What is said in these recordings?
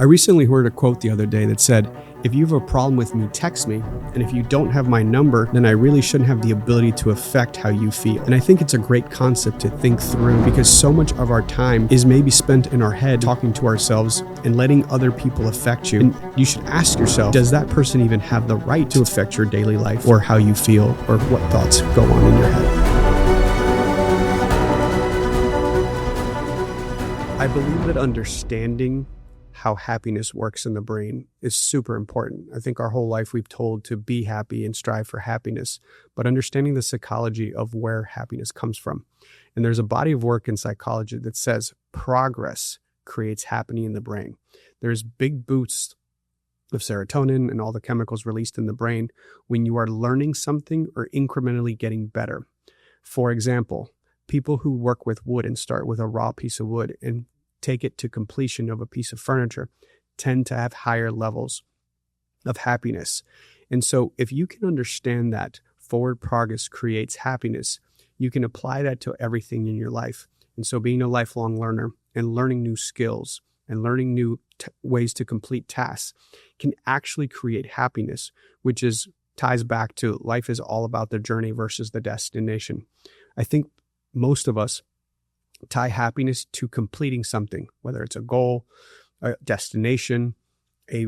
recently heard a quote the other day that said, if you have a problem with me, text me. And if you don't have my number, then I really shouldn't have the ability to affect how you feel. And I think it's a great concept to think through, because so much of our time is maybe spent in our head talking to ourselves and letting other people affect you. And you should ask yourself, does that person even have the right to affect your daily life or how you feel or what thoughts go on in your head? I believe that understanding how happiness works in the brain is super important. I think our whole life we've told to be happy and strive for happiness, but understanding the psychology of where happiness comes from. And there's a body of work in psychology that says progress creates happiness in the brain. There's big boosts of serotonin and all the chemicals released in the brain when you are learning something or incrementally getting better. For example, people who work with wood and start with a raw piece of wood and take it to completion of a piece of furniture tend to have higher levels of happiness. And so if you can understand that forward progress creates happiness, you can apply that to everything in your life. And so being a lifelong learner and learning new skills and learning new ways to complete tasks can actually create happiness, which ties back to life is all about the journey versus the destination. I think most of us tie happiness to completing something, whether it's a goal, a destination, a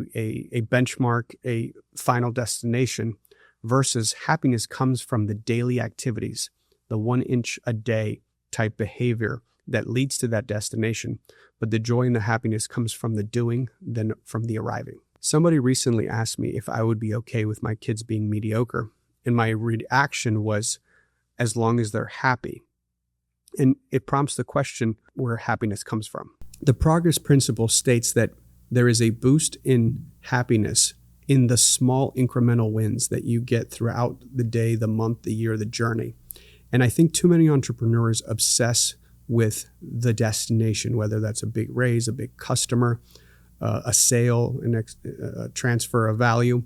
benchmark, a final destination, versus happiness comes from the daily activities, the 1 inch a day type behavior that leads to that destination. But the joy and the happiness comes from the doing than from the arriving. Somebody recently asked me if I would be okay with my kids being mediocre. And my reaction was, as long as they're happy. And it prompts the question where happiness comes from. The progress principle states that there is a boost in happiness in the small incremental wins that you get throughout the day, the month, the year, the journey. And I think too many entrepreneurs obsess with the destination, whether that's a big raise, a big customer, a sale, a transfer of value.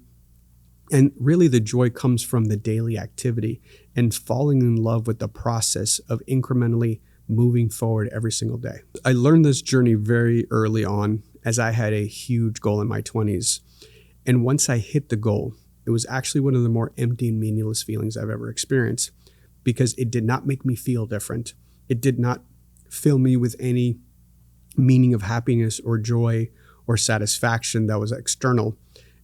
And really the joy comes from the daily activity and falling in love with the process of incrementally moving forward every single day. I learned this journey very early on as I had a huge goal in my 20s. And once I hit the goal, it was actually one of the more empty and meaningless feelings I've ever experienced, because it did not make me feel different. It did not fill me with any meaning of happiness or joy or satisfaction that was external.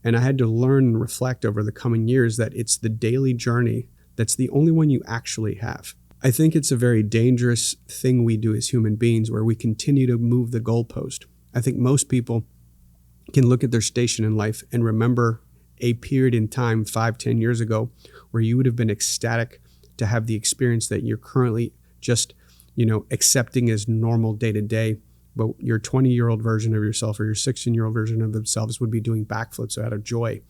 And I had to learn and reflect over the coming years that it's the daily journey that's the only one you actually have. I think it's a very dangerous thing we do as human beings where we continue to move the goalpost. I think most people can look at their station in life and remember a period in time 5-10 years ago where you would have been ecstatic to have the experience that you're currently just, accepting as normal day to day. But your 20-year-old version of yourself or your 16-year-old version of themselves would be doing backflips out of joy.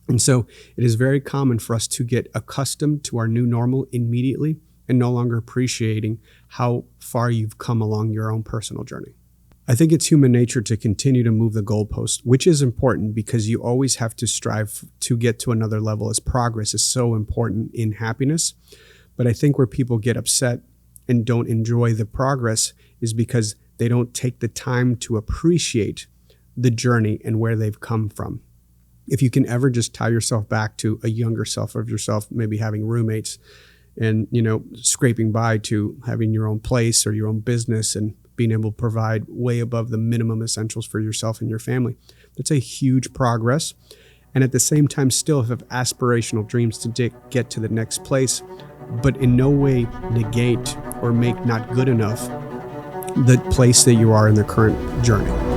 And so it is very common for us to get accustomed to our new normal immediately and no longer appreciating how far you've come along your own personal journey. I think it's human nature to continue to move the goalpost, which is important because you always have to strive to get to another level, as progress is so important in happiness. But I think where people get upset and don't enjoy the progress is because they don't take the time to appreciate the journey and where they've come from. If you can ever just tie yourself back to a younger self of yourself, maybe having roommates and, scraping by to having your own place or your own business and being able to provide way above the minimum essentials for yourself and your family, that's a huge progress. And at the same time, still have aspirational dreams to get to the next place, but in no way negate or make not good enough the place that you are in the current journey.